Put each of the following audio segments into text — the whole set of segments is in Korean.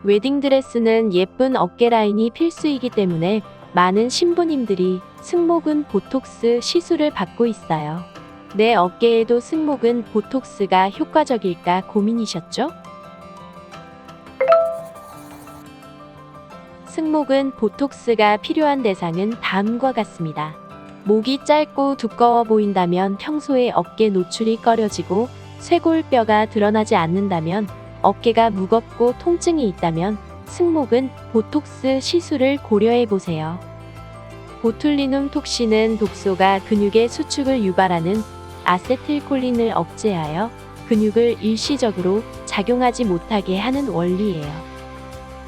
웨딩드레스는 예쁜 어깨 라인이 필수이기 때문에 많은 신부님들이 승모근 보톡스 시술을 받고 있어요. 내 어깨에도 승모근 보톡스가 효과적일까 고민이셨죠? 승모근 보톡스가 필요한 대상은 다음과 같습니다. 목이 짧고 두꺼워 보인다면, 평소에 어깨 노출이 꺼려지고 쇄골뼈가 드러나지 않는다면, 어깨가 무겁고 통증이 있다면 승모근 보톡스 시술을 고려해 보세요. 보툴리눔 톡신은 독소가 근육의 수축을 유발하는 아세틸콜린을 억제하여 근육을 일시적으로 작용하지 못하게 하는 원리예요.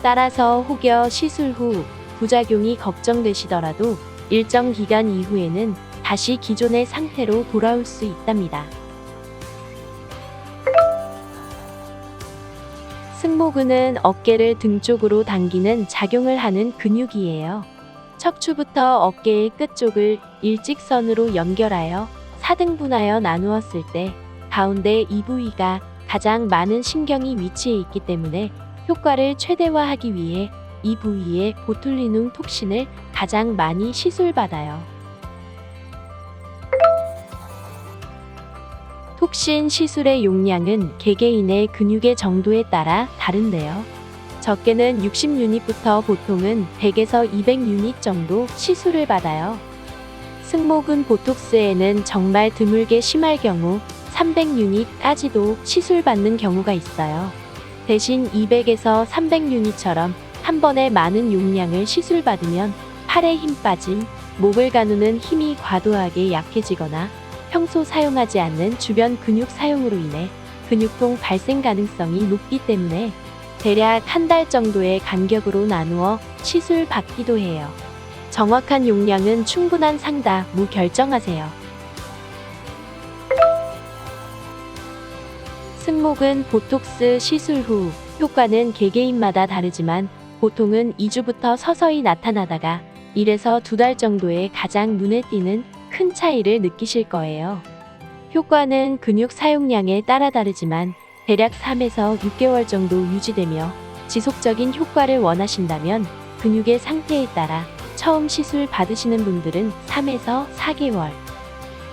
따라서 혹여 시술 후 부작용이 걱정되시더라도 일정 기간 이후에는 다시 기존의 상태로 돌아올 수 있답니다. 승모근은 어깨를 등 쪽으로 당기는 작용을 하는 근육이에요. 척추부터 어깨의 끝쪽을 일직선으로 연결하여 4등분하여 나누었을 때 가운데 이 부위가 가장 많은 신경이 위치해 있기 때문에 효과를 최대화하기 위해 이 부위에 보툴리눔 톡신을 가장 많이 시술받아요. 톡신 시술의 용량은 개개인의 근육의 정도에 따라 다른데요. 적게는 60유닛부터 보통은 100에서 200유닛 정도 시술을 받아요. 승모근 보톡스에는 정말 드물게 심할 경우 300유닛까지도 시술받는 경우가 있어요. 대신 200에서 300유닛처럼 한 번에 많은 용량을 시술받으면 팔에 힘 빠짐, 목을 가누는 힘이 과도하게 약해지거나 평소 사용하지 않는 주변 근육 사용으로 인해 근육통 발생 가능성이 높기 때문에 대략 한 달 정도의 간격으로 나누어 시술 받기도 해요. 정확한 용량은 충분한 상담 후 결정하세요. 승모근 보톡스 시술 후 효과는 개개인마다 다르지만 보통은 2주부터 서서히 나타나다가 1에서 2달 정도의 가장 눈에 띄는 큰 차이를 느끼실 거예요. 효과는 근육 사용량에 따라 다르지만 대략 3에서 6개월 정도 유지되며, 지속적인 효과를 원하신다면 근육의 상태에 따라 처음 시술 받으시는 분들은 3에서 4개월,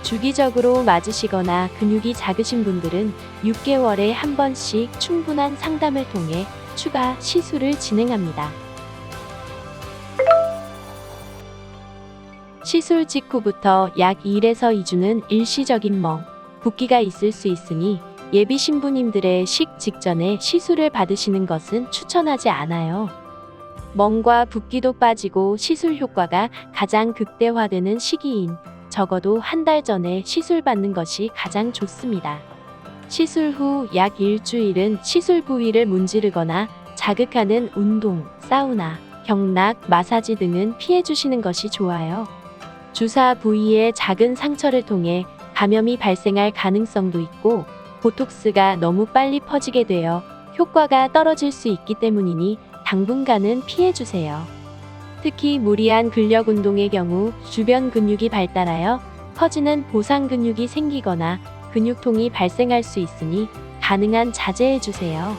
주기적으로 맞으시거나 근육이 작으신 분들은 6개월에 한 번씩 충분한 상담을 통해 추가 시술을 진행합니다. 시술 직후부터 약 1에서 2주는 일시적인 멍, 붓기가 있을 수 있으니 예비 신부님들의 식 직전에 시술을 받으시는 것은 추천하지 않아요. 멍과 붓기도 빠지고 시술 효과가 가장 극대화되는 시기인 적어도 한 달 전에 시술 받는 것이 가장 좋습니다. 시술 후 약 일주일은 시술 부위를 문지르거나 자극하는 운동, 사우나, 경락, 마사지 등은 피해 주시는 것이 좋아요. 주사 부위의 작은 상처를 통해 감염이 발생할 가능성도 있고, 보톡스가 너무 빨리 퍼지게 되어 효과가 떨어질 수 있기 때문이니 당분간은 피해 주세요. 특히 무리한 근력 운동의 경우 주변 근육이 발달하여 커지는 보상 근육이 생기거나 근육통이 발생할 수 있으니 가능한 자제해 주세요.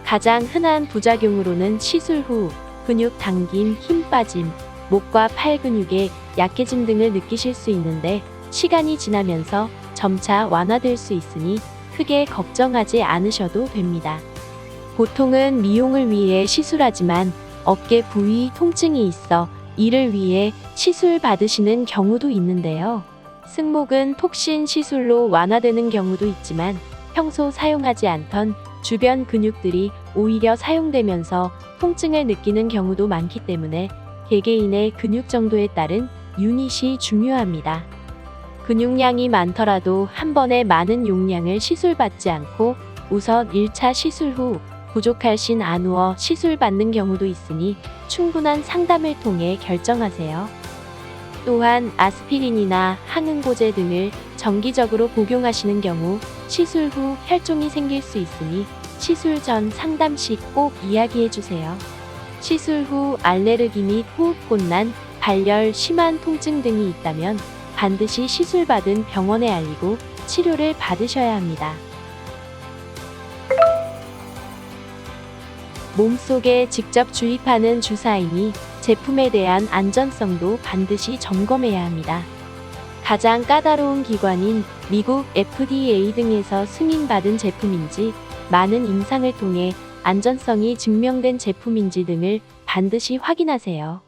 가장 흔한 부작용으로는 시술 후 근육 당김, 힘 빠짐, 목과 팔 근육의 약해짐 등을 느끼실 수 있는데, 시간이 지나면서 점차 완화될 수 있으니 크게 걱정하지 않으셔도 됩니다. 보통은 미용을 위해 시술하지만 어깨 부위 통증이 있어 이를 위해 시술 받으시는 경우도 있는데요. 승모근 톡신 시술로 완화되는 경우도 있지만 평소 사용하지 않던 주변 근육들이 오히려 사용되면서 통증을 느끼는 경우도 많기 때문에 개개인의 근육 정도에 따른 유닛이 중요합니다. 근육량이 많더라도 한 번에 많은 용량을 시술받지 않고 우선 1차 시술 후 부족할 시 나누어 시술받는 경우도 있으니 충분한 상담을 통해 결정하세요. 또한 아스피린이나 항응고제 등을 정기적으로 복용하시는 경우 시술 후 혈종이 생길 수 있으니 시술 전 상담 시 꼭 이야기해 주세요. 시술 후 알레르기 및 호흡곤란, 발열, 심한 통증 등이 있다면 반드시 시술받은 병원에 알리고 치료를 받으셔야 합니다. 몸속에 직접 주입하는 주사이니 제품에 대한 안전성도 반드시 점검해야 합니다. 가장 까다로운 기관인 미국 FDA 등에서 승인받은 제품인지, 많은 임상을 통해 안전성이 증명된 제품인지 등을 반드시 확인하세요.